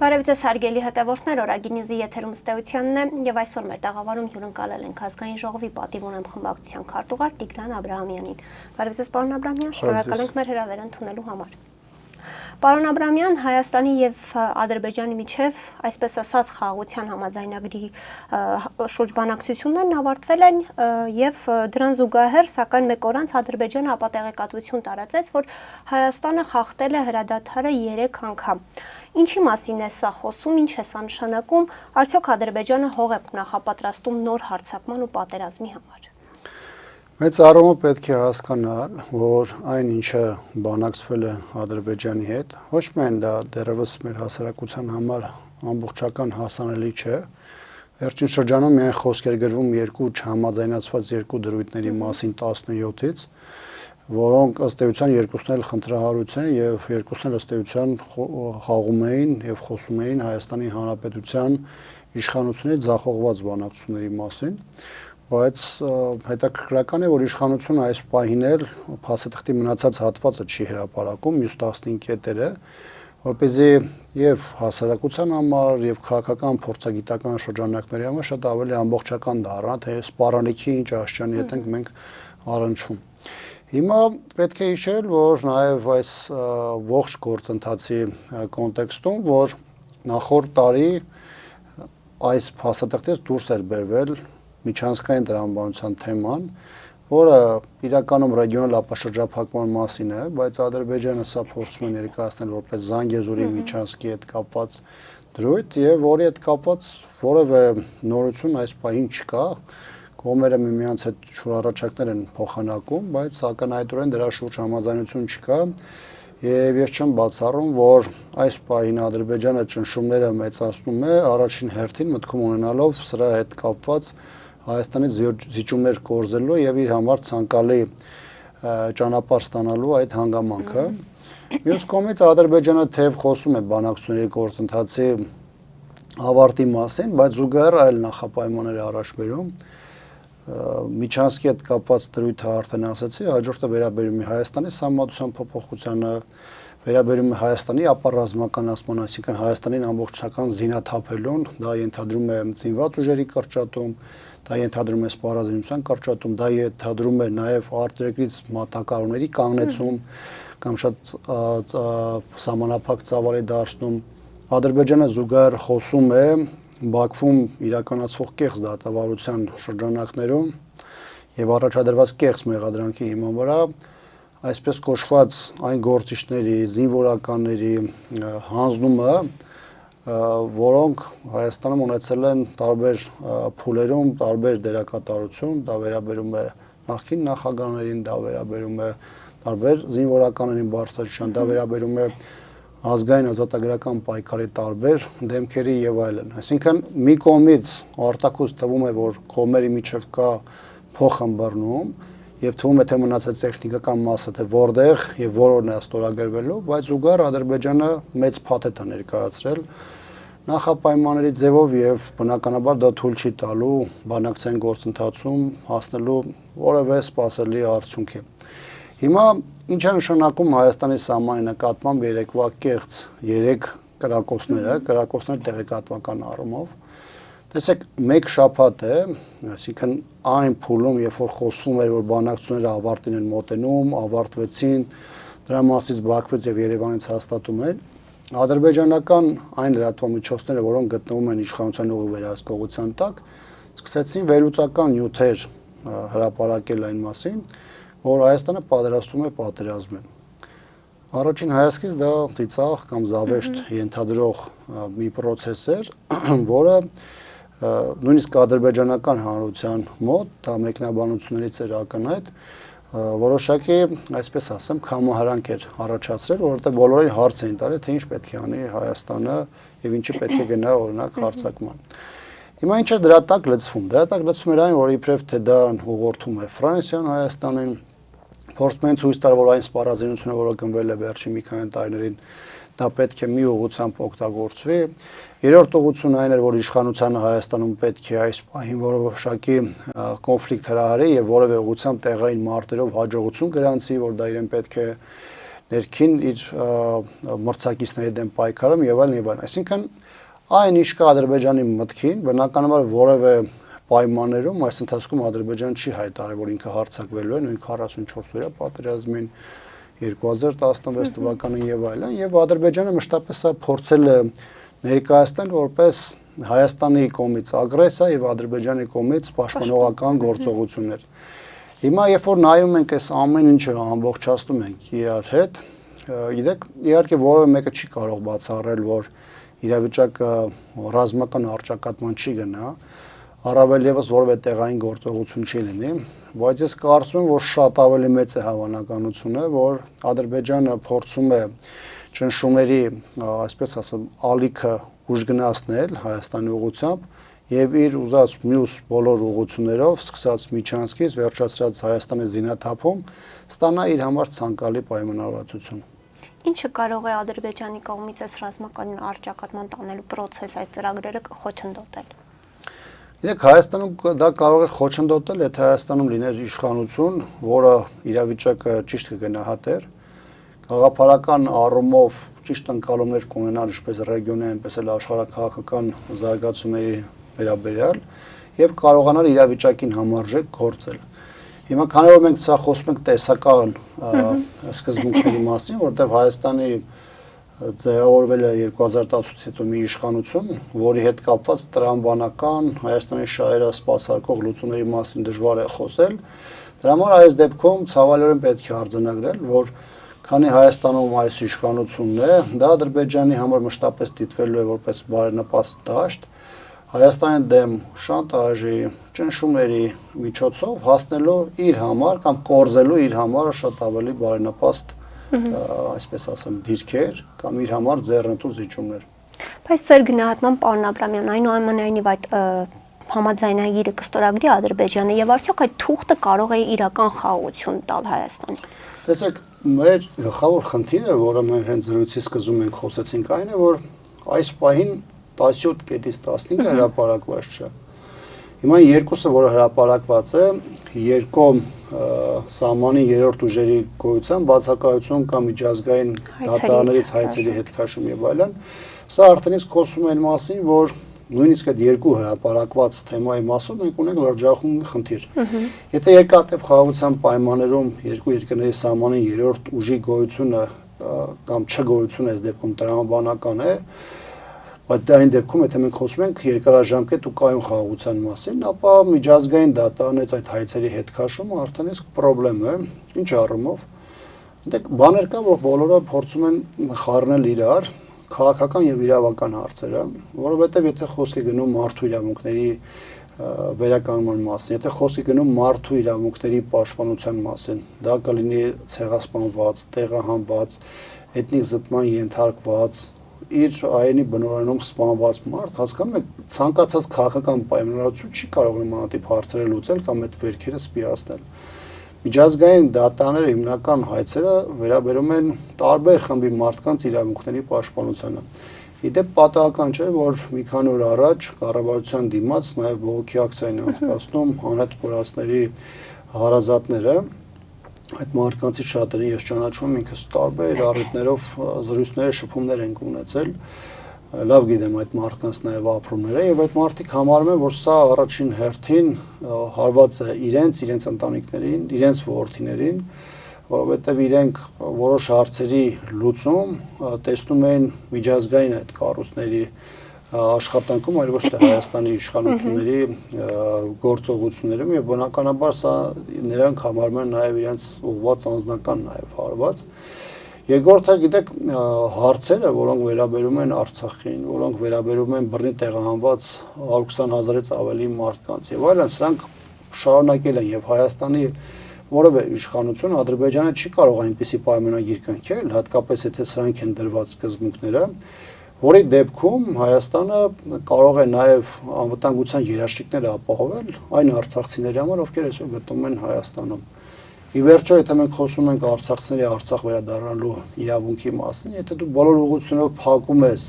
Բարև ձեզ հարգելի հետևորդներ, Օրագի նյուզի եթերում ստեյությանն է եւ այսօր մեր տաղավարում հյուրընկալել ենք ազգային ժողովի պատիվ ունեմ խմբակցության քարտուղար Տիգրան Աբրահամյանին։ Բարև ձեզ, պարոն Աբրահամյան, շնորհակալ ենք մեր հրավերը ընդունելու համար։ Պարոն Աբրահամյան, Հայաստանի եւ Ադրբեջանի միջև, այսպես ասած, խաղաղության համաձայնագրի շրջբանակցություններն ավարտվել են եւ դրան զուգահեռ, սակայն մեկ օր անց Ադրբեջանը ապատեղեկատվություն տարածեց, որ Հայաստանը խախտել է հրադադարը 3 անգամ։ Ինչի մասին է սա խոսում, ինչ է սա նշանակում, արդյոք Ադրբեջանը հող է նախապատրաստում նոր հարձակման ու պատերազմի համար։ Մեծ առումով պետք է հասկանալ, որ այն ինչը բանակցվել է Ադրբեջանի հետ, ոչ միայն դա դեռևս մեր հասարակության համար ամբողջական հասանելի չէ, վերջին շրջանում միայն խոսքեր գրվում երկու չհամաձայնացված երկու դրույթների մասին 17-ից, որոնք ըստ էության երկուսն էլ խնդրահարույց են եւ երկուսն էլ ըստ էության խաղում էին եւ խոսում էին Հայաստանի Հանրապետության իշխանությունների ձախողված բանակցությունների մասին, բայց հետաքրքրական է, որ իշխանությունը այս պահին էլ փաստաթղթի մնացած հատվածը չի հրապարակում, մյուս 15 կետերը, որպեսզի եւ հասարակության համար եւ քաղաքական փորձագիտական շրջանակների համար շատ ավելի ամբողջական դառնա, թե սպառանլիքի ինչ աշճանի հետ ենք մենք առնչվում։ Հիմա պետք է հիշել, որ նաև այս ողջ գործընթացի կոնտեքստում, որ նախորդ տարի այս փաստաթղթից դուրս էր բերվել միջանցքային տրամաբանության թեման, որը իրականում ռեգիոնալ ապաշրջափակման մասին է, բայց Ադրբեջանը սա փորձում է ներկայացնել որպես Զանգեզուրի միջանցքի հետ կապված դրույթ եւ որի հետ կապված որևէ նորություն այս պահին չկա։ Կողմերը միմյանց հետ շուրառաջակներ են փոխանակում, բայց ակնհայտորեն դրա շուրջ համաձայնություն չկա եւ ես չեմ բացառում, որ այս պահին Ադրբեջանը ճնշումները մեծացնում է առաջին հերթին մտքում ունենալով սրա հետ կապված Հայաստանից զիջումներ կորզելու եւ իր համար ցանկալի ճանապարհ ստանալու այդ հանգամանքը։ Մյուս կողմից Ադրբեջանը թեև խոսում է բանակցությունների գործընթացի ավարտի մասին, բայց զուգահեռ այլ նախապայմաններ առաջ բերում։ Միջանցքի հետ կապված դրույթը արդեն ասացի, հաջորդը վերաբերում է Հայաստանի սահմանադրության փոփոխությանը, վերաբերում է Հայաստանի ապառազմականացման, այսինքն Հայաստանին ամբողջական զինաթափելուն, դա ենթադրում է զինված ուժերի կրճատում, դա ենթադրում է սպառազինության կրճատում, դա ենթադրում է նաև արտերկրից մատակարարումների կանգնեցում կամ շատ սահմանափակ ծավալի դարձնում։ Ադրբեջանը զուգահեռ խոսում է Բաքվում իրականացվող կեղծ դատավարության շրջանակներում եւ առաջադրված կեղծ մեղադրանքի հիման վրա այսպես կոչված այն գործիչների, զինվորականների հանձնումը, որոնք Հայաստանում ունեցել են տարբեր փուլերում տարբեր դերակատարություն, դա վերաբերում է նախկին նախագահներին, դա վերաբերում է տարբեր զինվորականներին բարձրացան, դա վերաբերում է ազգային ազատագրական պայքարի տարբեր դեմքերի եւ այլն։ Այսինքն մի կողմից արտակուց թվում է, որ կողմերի միջև կա փոխհմբռնում եւ թվում է թե մնացած տեխնիկական մասը թե որտեղ եւ որորն է ստորագրվելու, բայց զուգահեռ Ադրբեջանը մեծ փաթեթ է ներկայացրել նախապայմանների ձևով եւ բնականաբար դա թույլ չի տալու բանակցային գործընթացում հասնելու որևէ սպասելի արդյունքի։ Հիմա ինչ է նշանակում Հայաստանի սահմանի նկատմամբ երեկվա կեղծ 3 կրակոցներ տեղեկատվական առումով։ Տեսեք, մեկ շաբաթ է, այսինքն այն փուլում, երբ որ խոսվում էր, որ բանակցությունները ավարտին են մոտենում, ավարտվեցին, դրա մասից Բաքվից եւ Երևանից հաստատում են, ադրբեջանական այն լրատվամիջոցները, որոնք գտնվում են իշխանության ուղիղ վերահսկողության տակ, սկսեցին վերլուծական նյութեր հրապարակել այն մասին, որ Հայաստանը պատրաստվում է պատերազմել։ Առաջին հայացքից դա ծիծաղ կամ զավեշտ ենթադրող մի process էր, որը նույնիսկ ադրբեջանական հանրության մոտ դա մեկնաբանություններից էր ակնհայտ, որոշակի, այսպես ասեմ, կամահարանք էր առաջացրել, որովհետև բոլորին հարց էին տալի, թե ինչ պետք է անի Հայաստանը եւ ինչի պետք է գնա օրինակ հարձակման։ Հիմա ինչ է դրա տակ լցվում։ Դրա տակ լցվում էր այն, որ իբրև թե դա ուղղորդում է Ֆրանսիան Հայաստանին, փորձում են ցույց տալ, որ այն սպառազինությունը, որը գնվել է վերջին մի քանի տարիներին, դա պետք է մի ուղղությամբ օգտագործվի։ Երրորդ ուղղությունը այն էր, որ իշխանությանը Հայաստանում պետք է այս պահին որոշակի կոնֆլիկտ հրահարի եւ որևէ ուղղությամբ տեղային մարտերով հաջողություն գրանցի, որ դա իրեն պետք է ներքին իր մրցակիցների դեմ պայքարում եւ այլն եւ այլն։ Այսինքն այն ինչ կա Ադրբեջանի մտքին, բնականաբար որևէ պայմաններում այս ընթացքում Ադրբեջանը չի հայտարարել, որ ինքը հարձակվելու է նույն 44 օրյա պատերազմին 2016 թվականին եւ այլն, եւ Ադրբեջանը մշտապես սա փորձել է ներկայացնել որպես Հայաստանի կողմից ագրեսիա եւ Ադրբեջանի կողմից պաշտպանողական գործողություններ։ Հիմա երբ որ նայում ենք այս ամեն ինչը ամբողջացնում ենք իրար հետ, գիտեք, իհարկե որևէ մեկը չի կարող բացառել, որ իրավիճակը ռազմական առճակատման չի գնա, առավել եւս որևէ տեղային գործողություն չի լինի, բայց ես կարծում եմ, որ շատ ավելի մեծ է հավանականությունը, որ Ադրբեջանը փորձում է ճնշումների, այսպես ասեմ, ալիքը ուժգնացնել Հայաստանի ուղղությամբ եւ իր ուզած մյուս բոլոր ուղղություններով, սկսած Միչանսկից, վերջացրած Հայաստանի զինաթափում, ստանա իր համար ցանկալի պայմանավորվածություն։ Ինչը կարող է Ադրբեջանի կողմից այս ռազմական առճակատման տանելու process այս ծրագրերը խոչընդոտել։ Գիտեք, Հայաստանում դա կարող է խոչընդոտել, եթե Հայաստանում լիներ իշխանություն, որը իրավիճակը ճիշտ կգնահատեր, գաղափարական առումով ճիշտ ընկալումներ կունենար ինչպես ռեգիոնի, այնպես էլ աշխարհաքաղաքական զարգացումների վերաբերյալ եւ կարողանալ իրավիճակին համարժեք գործել։ Հիմա քանի որ մենք սա խոսում ենք տեսական սկզբունքների մասին, որտեղ Հայաստանի ձևավորվել է 2018-ից հետո մի իշխանություն, որի հետ կապված տրամաբանական Հայաստանի շահերը սպասարկող լուծումների մասին դժվար է խոսել, դրա համար այս դեպքում ցավալիորեն պետք է արձանագրել, որ քանի Հայաստանում այս իշխանությունն է, դա Ադրբեջանի համար մշտապես դիտվելու է որպես բարենպաստ դաշտ, Հայաստանի դեմ շանտաժի, ճնշումների միջոցով հասնելու իր համար կամ կորզելու իր համար շատ ավելի բարենպաստ այսպես ասեմ դիրքեր կամ իր համար ձեռնտու զիջումներ։ Բայց ծեր գնահատման պարոն Աբրամյան, այնուամենայնիվ այդ համաձայնագիրը կստորագրի Ադրբեջանը եւ արդյոք այդ թուղթը կարող է իրական խաղաղություն տալ Հայաստանին։ Տեսեք, մեր գլխավոր խնդիրը, որը մենք հենց զրույցի սկզբում ենք խոսեցինք, այն է, որ այս պահին 17.15 հրապարակված չէ։ Հիմա երկուսը, որը հրապարակված է, երկու սահմանի երրորդ ուժերի գոյության բացակայություն կամ միջազգային դատարաններից հայցերի հետ քաշում եւ այլն, սա արդեն իսկ խոսում է այն մասին, որ նույնիսկ այդ երկու հրապարակված թեմայի մասով մենք ունենք լրջախուն խնդիր։ Եթե երկաթև խաղաղության պայմաններում երկու երկրների սահմանի երրորդ ուժի գոյությունը կամ չգոյությունը այս դեպքում տրամաբանական է, բայց դա այն դեպքում, եթե մենք խոսում ենք երկարաժամկետ ու կայուն խաղաղության մասին, ապա միջազգային դատարանից այդ հայցերի հետ քաշումը արդեն իսկ խնդրեմ է, ինչ առումով։ Դեք բաներ կա, որ բոլորը փորձում են խառնել իրար քաղաքական եւ իրավական հարցերը, որովհետեւ եթե խոսքի գնում մարդու իրավունքների վերականգնման մասին, եթե խոսքի գնում մարդու իրավունքների պաշտպանության մասին, դա կլինի ցեղասպանված, տեղահանված, էթնիկ զտման ենթարկված իր այենի բնորանում սպանված մարդ, հասկանում եք, ցանկացած քաղաքական պայմանավորություն չի կարող նմանատիպ հարցերը լուծել կամ այդ վերքերը սպիացնել։ Միջազգային դատարանների հիմնական հայցերը վերաբերում են տարբեր խմբի մարդկանց իրավունքների պաշտպանությանը։ Իդեպ պատահական չէ, որ մի քանի օր առաջ կառավարության դիմաց նաև բողոքի ակցիա են անցկացնում անհետ կորածների հարազատները։ Այդ մարդկանցից շատերին ես ճանաչում եմ, ինքս տարբեր առիթներով զրույցներ, շփումներ ենք ունեցել, լավ գիտեմ այդ մարդկանց նաև ապրումները եւ այդ մարդիկ համարում են, որ սա առաջին հերթին հարված է իրենց ընտանիքներին, իրենց որդիներին, որովհետեւ իրենք որոշ հարցերի լուծում տեսնում են միջազգային այդ կառույցների աշխատանքում, այլ ոչ թե Հայաստանի իշխանությունների գործողություններում եւ բնականաբար սա նրանք համարում են նաեւ իրենց ուղղված անձնական նաեւ հարված։ Երկրորդը գիտեք հարցերը, որոնք վերաբերում են Արցախին, որոնք վերաբերում են բռնի տեղահանված 120,000-ից ավելի մարդկանց եւ այլն, սրանք շարունակել են եւ Հայաստանի որևէ իշխանություն Ադրբեջանը չի կարող այնպիսի պայմանագիր կնքել, հատկապես եթե սրանք են դրված սկզբունքները, որի դեպքում Հայաստանը կարող է նաև անվտանգության երաշխիքներ ապահովել այն արցախցիների համար, ովքեր այսօր գտնվում են Հայաստանում։ Ի վերջո, եթե մենք խոսում ենք արցախցիների Արցախ վերադառնալու իրավունքի մասին, եթե դու բոլոր ուղղություններով փակում ես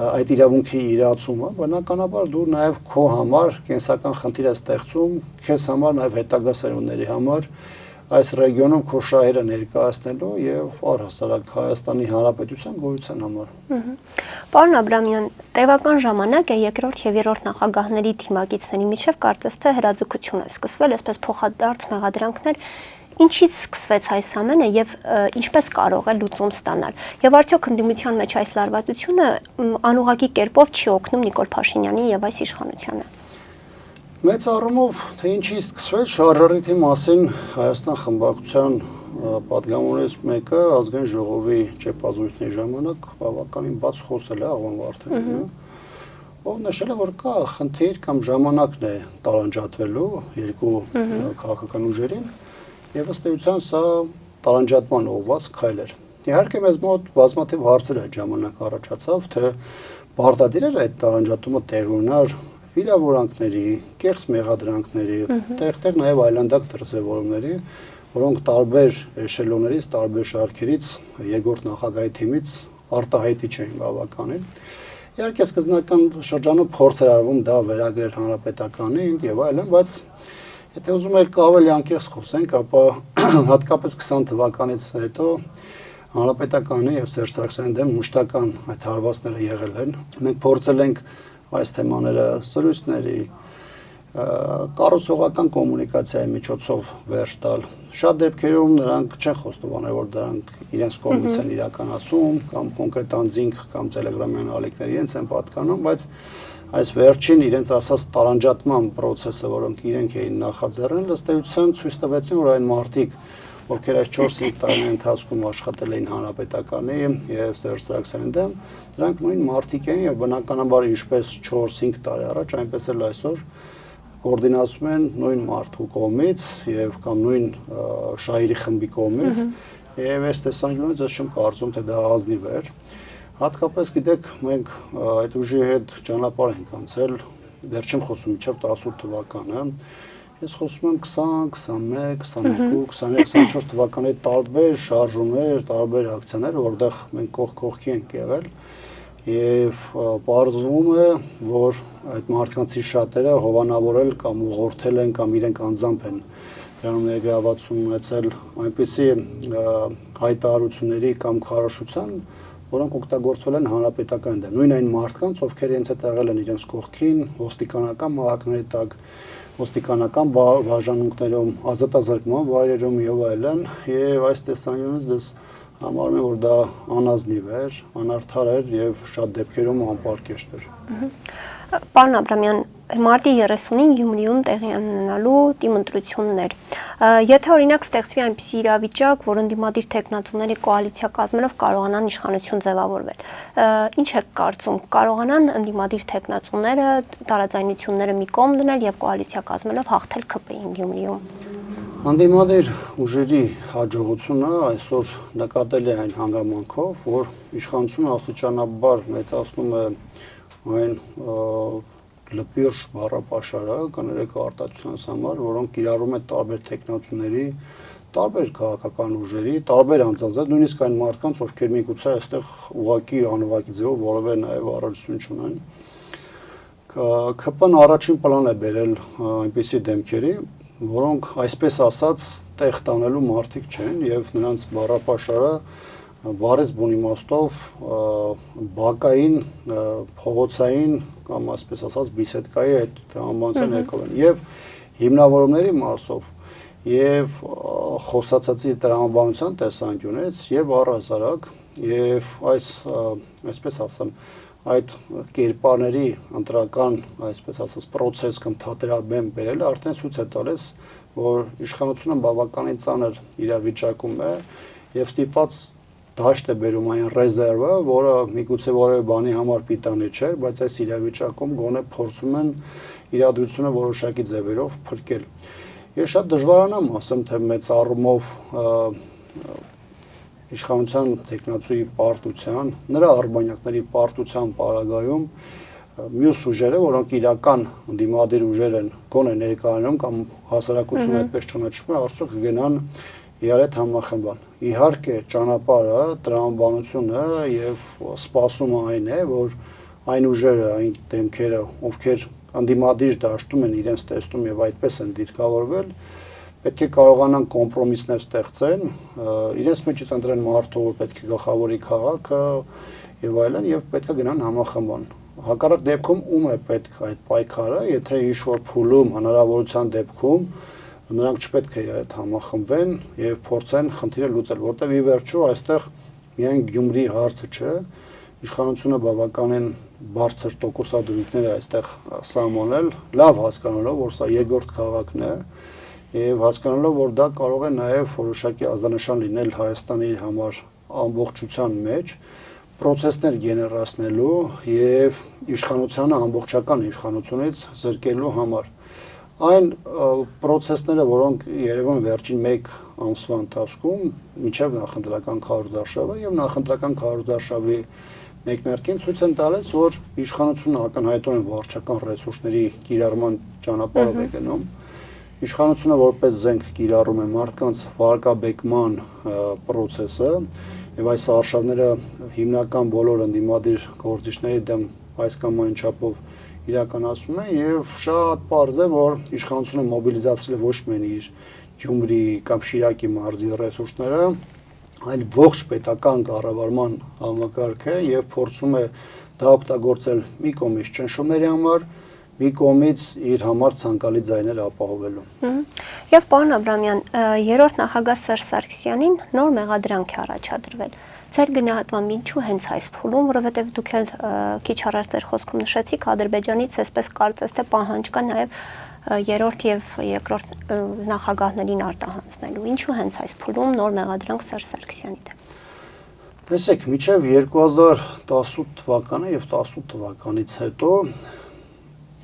այդ իրավունքի իրացումը, բնականաբար դու նաև քո համար կենսական խնդիր ես ստեղծում, քեզ համար նաև հետագա սերունդների համար այս ռեգիոնում քո շահերը ներկայացնելու եւ առհասարակ Հայաստանի Հանրապետության գոյության համար։ Պարոն Աբրամյան, տևական ժամանակ է երկրորդ եւ երրորդ նախագահների թիմակիցների միջև կարծես թե հրաձգություն է սկսվել, այսպես փոխադարձ մեղադրանքներ, ինչից սկսվեց այս ամենը եւ ինչպես կարող է լուծում ստանալ։ Եվ արդյոք ընդդիմության մեջ այս լարվածությունը անուղղակի կերպով չի օգնում Նիկոլ Փաշինյանին եւ այս իշխանությանը։ Մեծ առումով թե ինչի սկսվեց շարժառիթի մասին Հայաստան խմբակցության պատգամներից մեկը ազգային ժողովի ճեպազույցների ժամանակ բավականին բաց խոսել է Աղոն Վարդանյանը, ով նշել է, որ կա խնդիր կամ ժամանակն է տարանջատվելու երկու քաղաքական ուժերին եւ ըստ էության սա տարանջատման ուղղված քայլ էր։ Իհարկե մեզ մոտ բազմաթիվ հարցեր այդ ժամանակ առաջացավ, թե պարտադիր էր այդ տարանջատումը տեղի ունենար վիրավորանքների, կեղծ մեղադրանքների, տեղ-տեղ նաև այլանդակ դրսևորումների, որոնք տարբեր էշելոններից, տարբեր շարքերից, երկրորդ նախագահի թիմից արտահայտիչ էին բավականին։ Իհարկե սկզբնական շրջանում փորձ էր արվում դա վերագրել հանրապետականին եւ այլն, բայց եթե ուզում եք ավելի անկեղծ խոսենք, ապա հատկապես 20 թվականից հետո հանրապետականի եւ Սերժ Սարգսյանի դեմ մուշտական այդ հարվածները եղել են։ Մենք փորձել ենք այս թեմաները զրույցների, կառուցողական կոմունիկացիայի միջոցով վերջ տալ։ Շատ դեպքերում նրանք չեն խոստովանել, որ դրանք իրենց կողմից են իրականացում կամ կոնկրետ անձինք կամ Telegram-յան ալիքներ իրենց են պատկանում, բայց այս վերջին իրենց ասած տարանջատման process-ը, որոնք իրենք էին նախաձեռնել, ըստ էության ցույց տվեցին, որ այն մարդիկ, ովքեր այս 4-5 տարիների ընթացքում աշխատել էին հանրապետականի եւ Սերժ Սարգսյանի դեմ, դրանք նույն մարդիկ էին եւ բնականաբար ինչպես 4-5 տարի առաջ, այնպես էլ այսօր կոորդինացում են նույն մարդու կողմից եւ կամ նույն շահերի խմբի կողմից եւ այս տեսանկյունից ես չեմ կարծում, թե դա ազնիվ էր։ Հատկապես գիտեք, մենք այդ ուժի հետ ճանապարհ ենք անցել, դեռ չեմ խոսում մինչեւ 18 թվականը։ Ես խոսում եմ 20, 21, 22, 23, 24 թվականի տարբեր շարժումներ, տարբեր ակցիաներ, որտեղ մենք կողքի ենք եղել եւ պարզվում է, որ այդ մարդկանցից շատերը հովանավորել կամ ուղղորդել են կամ իրենք անձամբ են դրանում ներգրավվածություն ունեցել այնպիսի հայտարարությունների կամ քարոշության, որոնք օգտագործվել են հանրապետական դեմ։ Նույն այն մարդկանց, ովքեր իրենց հետ եղել են իրենց կողքին, ոստիկանական մահակների տակ, ոստիկանական բաժանմունքներում, ազատազրկման վայրերում եւ այլն, եւ այս տեսանկյունից ես համարում եմ, որ դա անազնիվ էր, անարդար էր եւ շատ դեպքերում անպարկեշտ էր։ Պարոն Աբրամյան, մարտի 30-ին Գյումրիում տեղի ունենալու դիմընտրություններ։ Եթե օրինակ ստեղծվի այնպիսի իրավիճակ, որ ընդդիմադիր թեկնածուների կոալիցիա կազմելով կարողանան իշխանություն ձևավորվել, ինչ եք կարծում, կարողանան ընդդիմադիր թեկնածուները տարաձայնությունները մի կողմ դնել եւ կոալիցիա կազմելով հաղթել ԿՊ-ին Գյումրիում։ Անդիմադիր ուժերի հաջողությունը այսօր նկատելի է այն հանգամանքով, որ իշխանությունը աստիճանաբար մեծացնում է այն լպիրշ բառապաշարը, կներեք արտադրության համար, որոնք կիրառում են տարբեր տեխնոլոգիաների, տարբեր քաղաքական ուժերի, տարբեր անձանց, նույնիսկ այն մարդկանց, ովքեր միգուցե այստեղ ուղակի անուղակի ձևով որևէ նաև առողջություն չունեն։ ԿՊ-ն առաջին պլան է բերել այնպիսի դեմքերի, որոնք այսպես ասած տեղ տանելու մարդիկ չեն եւ նրանց բառապաշարը բարես բուն իմաստով բակային, փողոցային կամ այսպես ասած բիսեդկայի այդ տրամաբանության ներքով են եւ հիմնավորումների մասով եւ խոսացածի տրամաբանության տեսանկյունից եւ առհասարակ եւ այս այսպես ասեմ այդ կերպարների ընտրական, այսպես ասած, process կամ թատերաբեմ բերելը արդեն ցույց է տալիս, որ իշխանությունը բավականին ծանր իրավիճակում է եւ ստիպված դաշտ է բերում այն ռեզերվը, որը միգուցե որևէ բանի համար պիտանի չէ, բայց այս իրավիճակում գոնե փորձում են իրադրությունը որոշակի ձևերով փրկել։ Ես շատ դժվարանամ ասեմ, թե մեծ առումով իշխանության տեխնացուի պարտության, նրա արբանյակների պարտության պարագայում մյուս ուժերը, որոնք իրական դիմադիր ուժեր են, գոնե ներկայանում կամ հասարակությունը այդպես ճանաչում է, արդյոք կգնան իրար հետ համախմբան։ Իհարկե ճանապարհը, տրամաբանությունը եւ սպասումը այն է, որ այն ուժերը, այն դեմքերը, ովքեր անդիմադիր դաշտում են իրենց տեսնում եւ այդպես են դիրքավորվել, պետք է կարողանան կոմպրոմիսներ ստեղծեն, իրենց մեջից ընտրեն մարդը, որ պետք է գլխավորի քաղաքը եւ այլն, եւ պետք է գնան համախմբան։ Հակառակ դեպքում ում է պետք այդ պայքարը, եթե ինչ-որ փուլում հնարավորության դեպքում նրանք չպետք է այդ համախմբվեն եւ փորձեն խնդիրը լուծել, որտեղ ի վերջո այստեղ միայն Գյումրի հարցը չէ, իշխանությունը բավականին բարձր տոկոսադրույքներ է այստեղ սահմանել, լավ հասկանալով, որ սա երկրորդ քաղաքն է եւ հասկանալով, որ դա կարող է նաեւ որոշակի ազդանշան լինել Հայաստանի համար ամբողջության մեջ, պրոցեսներ գեներացնելու եւ իշխանությանը ամբողջական իշխանությունից զրկելու համար։ Այն պրոցեսները, որոնք երևում վերջին 1 ամսվա ընթացքում մինչև նախընտրական քարոզարշավը եւ նախընտրական քարոզարշավի մեկնարկին ցույց են տալիս, որ իշխանությունը ակնհայտորեն վարչական ռեսուրսների կիրառման ճանապարհով է գնում։ Իշխանությունը որպես զենք կիրառում է մարդկանց վարկաբեկման պրոցեսը եւ այս արշավները հիմնական բոլոր ընդդիմադիր գործիչների դեմ այս կամ այն չափով իրականացում է եւ շատ պարզ է, որ իշխանությունը մոբիլիզացրել է ոչ միայն իր Գյումրի կամ Շիրակի մարզի ռեսուրսները, այլ ողջ պետական կառավարման համակարգը եւ փորձում է դա օգտագործել մի կողմից ճնշումների համար, մի կողմից իր համար ցանկալի ձայներ ապահովելու։ Եվ պարոն Աբրամյան, երրորդ նախագահ Սերժ Սարգսյանին նոր մեղադրանք է առաջադրվել։ Ձեր գնահատմամբ ինչու հենց այս փուլում, որովհետև դուք էլ քիչ առաջ ձեր խոսքում նշեցիք, Ադրբեջանից այսպես կարծես թե պահանջ կա նաև երրորդ եւ երկրորդ նախագահներին արտահանձնելու։ Ինչու հենց այս փուլում նոր մեղադրանք Սերժ Սարգսյանի դեմ։ Տեսեք, մինչև 2018 թվականը եւ 18 թվականից հետո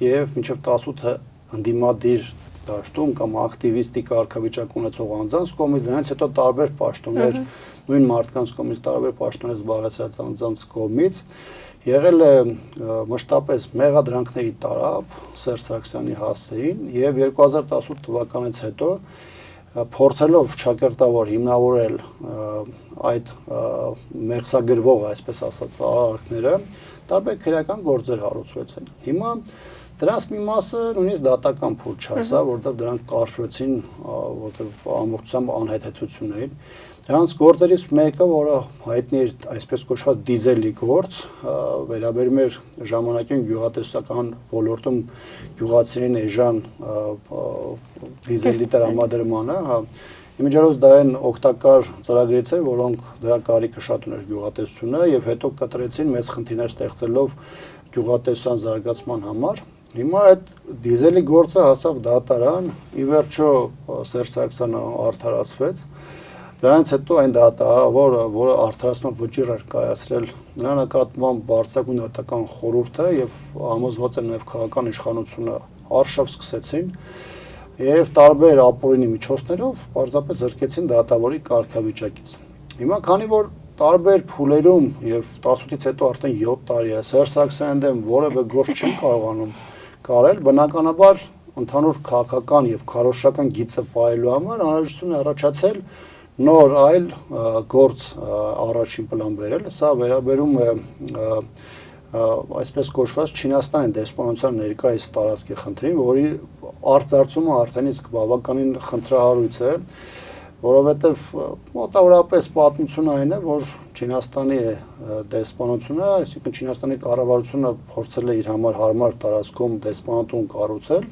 եւ մինչև 18-ը ընդդիմադիր դաշտում կամ ակտիվիստի կարգավիճակ ունեցող անձանց կողմից, դրանից հետո տարբեր պաշտոններ, նույն մարդկանց կողմից տարբեր պաշտոններ զբաղեցրած անձանց կողմից եղել է մշտապես մեղադրանքների տարափ Սերժ Սարգսյանի հասցեին եւ 2018 թվականից հետո փորձելով ճակերտավոր հիմնավորել այդ մեղսագրվող, այսպես ասած, արարքները, տարբեր քրեական գործեր հարուցվեցին։ Հիմա դրանց մի մասը նույնիսկ դատական փուլ չհասա, որտեղ դրանք կարճվեցին, որտեղ ամբողջությամբ անհետեցություն էին։ Դրանց գործերից մեկը, որը հայտնի էր այսպես կոչված դիզելի գործ, վերաբերում էր ժամանակին գյուղատնտեսական ոլորտում գյուղացիներին էժան դիզելի տրամադրմանը, Իմիջիայլոց դա այն օգտակար ծրագրից էր, որոնք դրա կարիքը շատ ուներ գյուղատնտեսությունը եւ հետո կտրեցին մեծ խնդիրներ ստեղծելով գյուղատնտեսության զարգացման համար։ Հիմա այդ դիզելի գործը հասավ դատարան, ի վերջո Սերժ Սարգսյանը արդարացվեց։ Դրանից հետո այն դատարանը, որը արդարացման վճիռ էր կայացրել, նրա նկատմամբ բարձրագույն դատական խորհուրդը եւ համոզված եմ նաեւ քաղաքական իշխանությունը արշավ սկսեցին եւ տարբեր ապօրինի միջոցներով պարզապես զրկեցին դատավորի կարգավիճակից։ Հիմա քանի որ տարբեր փուլերում եւ 18-ից հետո արդեն 7 տարի է Սերժ Սարգսյանի դեմ որևէ գործ չի կարողանում կարել, բնականաբար ընդհանուր քաղաքական եւ քարոզչական գիծը պահելու համար անհրաժեշտություն է առաջացել նոր այլ գործ առաջին պլան բերել, սա վերաբերում է այսպես կոչված Չինաստանի դեսպանության ներկայիս տարածքի խնդրին, որի արտարծումը արդեն իսկ բավականին խնդրահարույց է, որովհետև մոտավորապես պատմությունը այն է, որ Չինաստանի դեսպանությունը, այսինքն Չինաստանի կառավարությունը փորձել է իր համար հարմար տարածքում դեսպանատուն կառուցել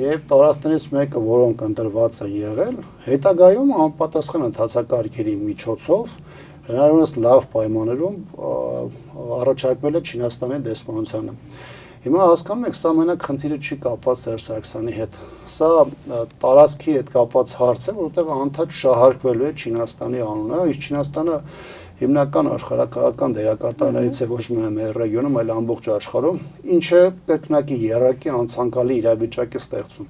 եւ տարածքներից մեկը, որոնք ընտրված են եղել, հետագայում անպատասխան ընթացակարգերի միջոցով հնարավորինս լավ պայմաններում առաջարկվել է Չինաստանի դեսպանությանը։ Հիմա հասկանում եք, սա մենակ խնդիրը չի կապված Սերժ Սարգսյանի հետ։ Սա տարածքի հետ կապված հարց է, որտեղ անդադ շահարկվելու է Չինաստանի անունը, իսկ Չինաստանը հիմնական աշխարհակաղակական դերակատարներից է ոչ միայն մեր ռեգիոնում, այլ ամբողջ աշխարհում, ինչը կրկնակի երակի անցանկալի իրավիճակ է ստեղծում։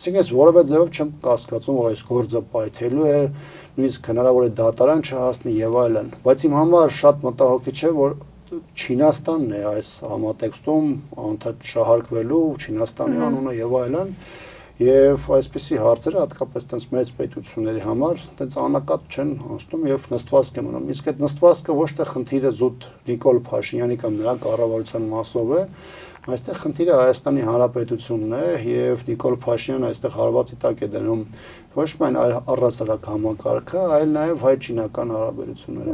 Այսինքն ես որևէ ձևով չեմ կասկածում, որ այս գործը պայթելու է, նույնիսկ հնարավոր է դատարան չհասնի եւ այլն, բայց իմ համար շատ մտահոգիչ է, որ Չինաստանն է այս համատեքստում անդադ շահարկվելու, Չինաստանի անունը եւ այլն, եւ այսպիսի հարցերը հատկապես այդպես մեծ պետությունների համար այդպես անակատ չեն անցնում եւ նստվածք է մնում։ Իսկ այդ նստվածքը ոչ թե խնդիրը զուտ Նիկոլ Փաշինյանի կամ նրա կառավարության մասով է, Այստեղ խնդիրը Հայաստանի Հանրապետությունն է եւ Նիկոլ Փաշինյանը այստեղ հարվածի տակ է դնում ոչ միայն առհասարակ համակարգը, այլ նաեւ հայ-չինական հարաբերությունները։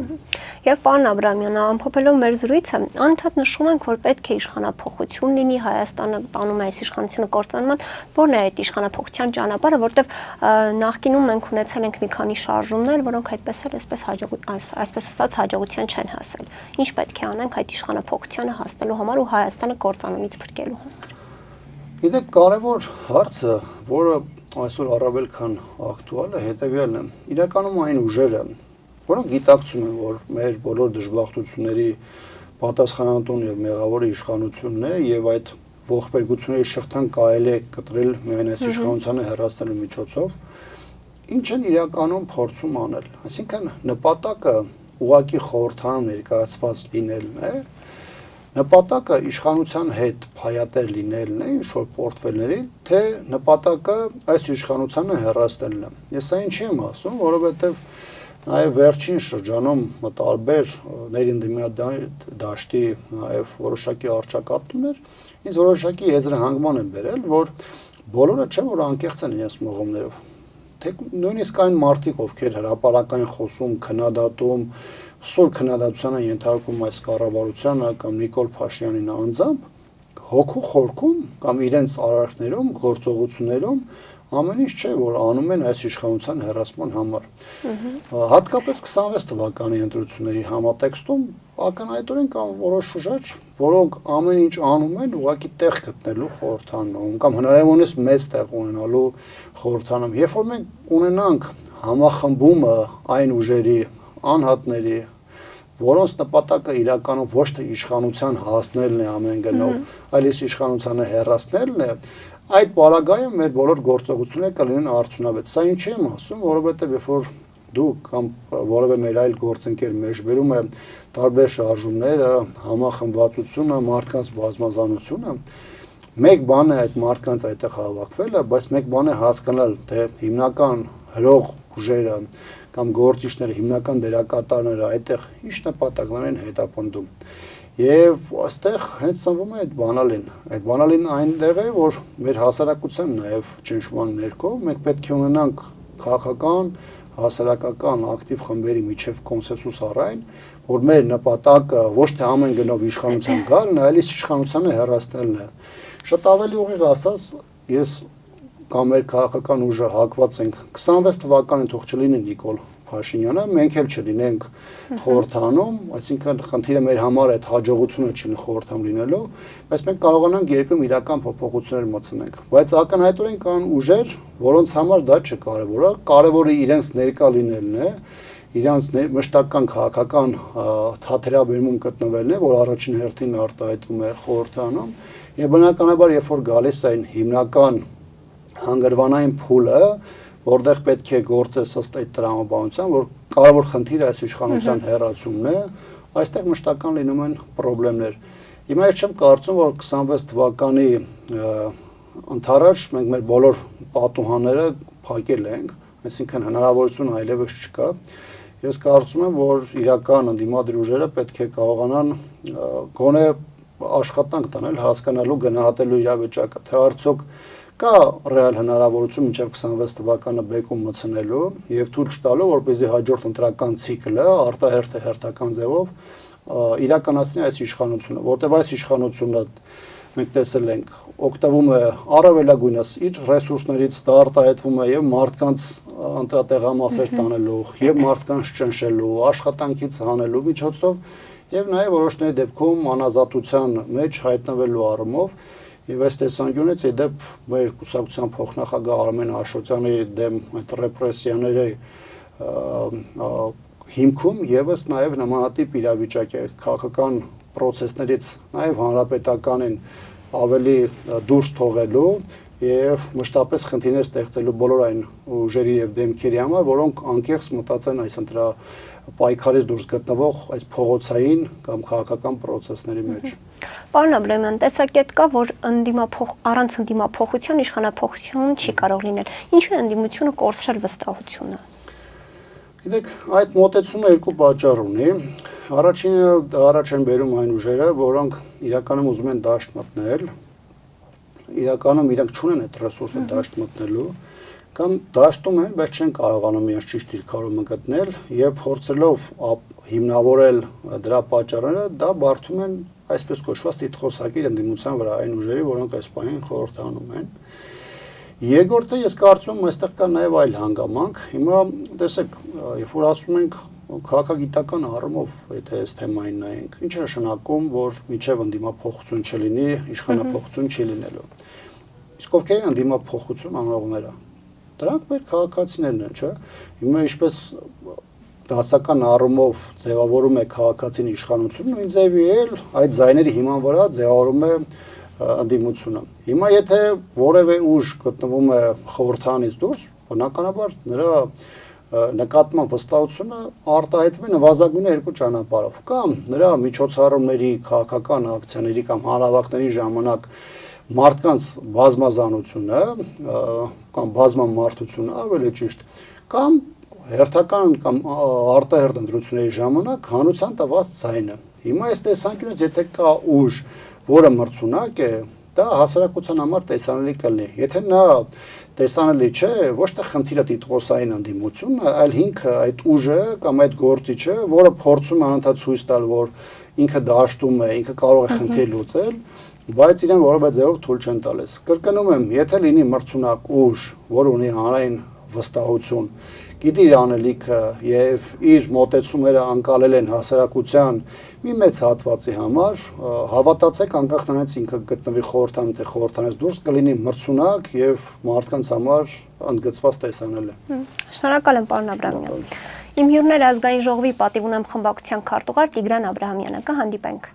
Եվ պարոն Աբրահամյան, ամփոփելով մեր զրույցը, անընդհատ նշում ենք, որ պետք է իշխանափոխություն լինի, Հայաստանը տանում է այս իշխանությունը կործանման, որն է այդ իշխանափոխության ճանապարհը, որտեղ նախկինում մենք ունեցել ենք մի քանի շարժումներ, որոնք այդպես էլ այսպես ասած հաջողության չեն հասել։ Ինչ պետք է անենք այդ իշխանափոխությանը հասնելու համար ու Հայաստանը կործանումից փրկելու համար։ Գիտեք, կարևոր հարցը, որը այսօր առավել քան ակտուալ է, հետևյալն է։ Իրականում այն ուժերը, որոնք գիտակցում են, որ մեր բոլոր դժբախտությունների պատասխանատուն եւ մեղավորը իշխանությունն է եւ այդ ողբերգությունների շղթան կարելի է կտրել միայն այս իշխանությանը հեռացնելու միջոցով, ինչ են իրականում փորձում անել։ Այսինքն նպատակը ուղղակի խորհրդանում ներկայացված լինելն է, նպատակը իշխանության հետ փայատեր լինելն է ինչ-որ պորտֆելների, թե նպատակը այս իշխանությանը հեռացնելն է։ Ես այն չեմ ասում, որովհետև նաև վերջին շրջանում տարբեր ներընդդիմադաշտի նաև որոշակի առճակատումներ ինձ որոշակի եզրահանգման են բերել, որ բոլորը չէ, որ անկեղծ են իրենց մողումներով։ Թե նույնիսկ այն մարդիկ, ովքեր հրապարակային խոսում, քննադատում, սուր քննադատությանը ենթարկում այս կառավարությանը կամ Նիկոլ Փաշինյանին անձամբ հոգու խորքում կամ իրենց արարքներում, գործողություններում ամեն ինչ չէ, որ անում են այս իշխանության հեռացման համար։ Հատկապես 26 թվականի ընտրությունների համատեքստում ակնհայտորեն կան որոշ ուժեր, որոնք ամեն ինչ անում են ուղղակի տեղ գտնելու խորհրդանում կամ հնարավորինս մեծ տեղ ունենալու խորհրդանում։ Երբ որ մենք ունենանք համախմբումը այն ուժերի, անհատների, որոնց նպատակը իրականում ոչ թե իշխանության հասնելն է ամեն գնով, այլ իշխանությանը հեռացնելն է, այդ պարագայում մեր բոլոր գործողությունները կլինեն արդյունավետ։ Սա ինչի եմ ասում, որովհետև երբ որ դու կամ որևէ մեր այլ գործընկեր մեջբերում է տարբեր շարժումները, համախմբվածությունը, մարդկանց բազմազանությունը, մեկ բան է այդ մարդկանց այդտեղ հավաքվելը, բայց մեկ բան է հասկանալ, թե հիմնական հրող ուժերը կամ գործիչները, հիմնական դերակատարները այդտեղ ինչ նպատակներ են հետապնդում։ Եվ այստեղ հենց ծնվում է այդ բանալին։ Այդ բանալին այնտեղ է, որ մեր հասարակության նաև ճնշման ներքո մենք պետք է ունենանք քաղաքական, հասարակական ակտիվ խմբերի միջև կոնսենսուս առայն, որ մեր նպատակը ոչ թե ամեն գնով իշխանության գալն է, այլ իշխանությանը հեռացնելն է։ Շատ ավելի ուղիղ ասած, ես կամ մեր քաղաքական ուժը հակված ենք 26 թվականին թող չլինի Նիկոլ Փաշինյանը, մենք էլ չլինենք խորհրդանում, այսինքն խնդիրը մեր համար այդ հաջողությունը չի խորհրդամ լինելու, բայց մենք կարողանանք երկրում իրական փոփոխություններ մտցնենք։ Բայց ակնհայտորեն կան ուժեր, որոնց համար դա չկարևոր է, կարևորը իրենց ներկա լինելն է, իրանց մշտական քաղաքական թաթերաբերմում գտնվելն է, որ առաջին հերթին արտահայտվում է խորհրդանում, եւ բնականաբար երբ որ գալիս է այն հիմնական հանգրվանային փուլը, որտեղ պետք է գործես ըստ այդ տրամաբանության, որ կարևոր խնդիրը այս իշխանության հեռացումն է, այստեղ մշտական լինում են խնդիրներ։ Հիմա ես չեմ կարծում, որ 26 թվականի ընթരാճ մենք մեր բոլոր պատուհանները փակել ենք, այսինքն հնարավորություն այլևս չկա։ Ես կարծում եմ, որ իրական ընդդիմադիր ուժերը պետք է կարողանան գոնե աշխատանք տանել, հասկանալու, գնահատելու իրավիճակը, թե արդյոք կա ռեալ հնարավորություն մինչև 26 թվականը բեկում մտցնելու եւ թույլ չտալու, որպեսզի հաջորդ ընտրական ցիկլը արտահերթ հերթական ձևով իրականացնի այս իշխանությունը, որտեղ այս իշխանությունը մենք տեսել ենք օգտվում է առավելագույնս իր ռեսուրսներից, դա արտահայտվում է եւ մարդկանց ընտրատեղամասեր տանելու, եւ մարդկանց ճնշելու, աշխատանքից հանելու միջոցով եւ նաեւ որոշների դեպքում անազատության մեջ հայտնվելու առումով Եվ այս տեսանկյունից իդեպ մեր կուսակցության փոխնախագահ Արմեն Աշոտյանի դեմ այդ ռեպրեսիաների հիմքում եւս նաեւ նմանատիպ իրավիճակ է քաղաքական process-ներից նաեւ հանրապետականին ավելի դուրս թողելու եւ մշտապես խնդիրներ ստեղծելու բոլոր այն ուժերի եւ դեմքերի համար, որոնք անկեղծ մտածեն այս ընտրա պայքարից դուրս գտնվող այս փողոցային կամ քաղաքական process-ների մեջ։ Պարոն Աբրահամյան, տեսակետ կա, որ առանց ընդդիմափոխության իշխանափոխություն չի կարող լինել։ Ինչու է ընդդիմությունը կորցրել վստահությունը։ Գիտեք, այդ մոտեցումը երկու պատճառ ունի։ Առաջինը առաջ են բերում այն ուժերը, որոնք իրականում ուզում են դաշտ մտնել, իրականում իրենք չունեն այդ ռեսուրսը դաշտ մտնելու, կամ դաշտում են, բայց չեն կարողանում իրենց ճիշտ դիրքորումը գտնել եւ փորձելով հիմնավորել դրա պատճառները, դա բարդում են այսպես կոչված տիտղոսակիր ընդդիմության վրա այն ուժերի, որոնք այս պահին խորհրդանում են։ Երկրորդը ես կարծում եմ այստեղ կա նաև այլ հանգամանք։ Հիմա տեսեք, երբ որ ասում ենք քաղաքագիտական առումով, եթե այս թեմային նայենք, ինչ է նշանակում, որ միջև ընդդիմափոխություն չլինի, իշխանափոխություն չի լինելու։ Իսկ ովքեր են ընդդիմափոխություն անողները։ Դրանք մեր քաղաքացիներն են, չէ՞։ Հիմա ինչպես դասական առումով ձևավորում է քաղաքացին իշխանությունը, նույն ձևի էլ այդ ձայների հիման վրա ձևավորում է ընդդիմությունը։ Հիմա եթե որևէ ուժ գտնվում է խորհրդանից դուրս, բնականաբար նրա նկատմամբ վստահությունը արտահայտվում է նվազագույնը երկու ճանապարհով, կամ նրա միջոցառումների, քաղաքական ակցիաների կամ հանրահավաքների ժամանակ մարդկանց բազմազանությունը կամ բազմամարդությունը ավելի ճիշտ, կամ հերթական կամ արտահերթ ընտրությունների ժամանակ հանրության տված ձայնը։ Հիմա այս տեսանկյունից եթե կա ուժ, որը մրցունակ է, դա հասարակության համար տեսանելի կլինի։ Եթե նա տեսանելի չէ, ոչ թե խնդիրը տիտղոսային ընդդիմությունն է, այլ ինքը այդ ուժը կամ այդ գործիչը, որը փորձում է անընդհատ ցույց տալ, որ ինքը դաշտում է, ինքը կարող է խնդիր լուծել, բայց իրեն որևէ ձևով թույլ չեն տալիս։ Կրկնում եմ, եթե լինի մրցունակ ուժ, որ ունի հանրային վստահություն, գիտի իր անելիքը եւ իր մոտեցումները անկալել են հասարակության մի մեծ հատվածի համար, հավատացեք, անկախ նրանից ինքը գտնվի խորհրդան, թե խորհրդանից դուրս կլինի մրցունակ եւ մարդկանց համար ընդգծված տեսանել է։ Շնորհակալ եմ, պարոն Աբրահամյան։ Իմ հյուրներ ազգային ժողովի պատիվ ունեմ խմբակցության քարտուղար Տիգրան Աբրահամյանը, կհանդիպենք։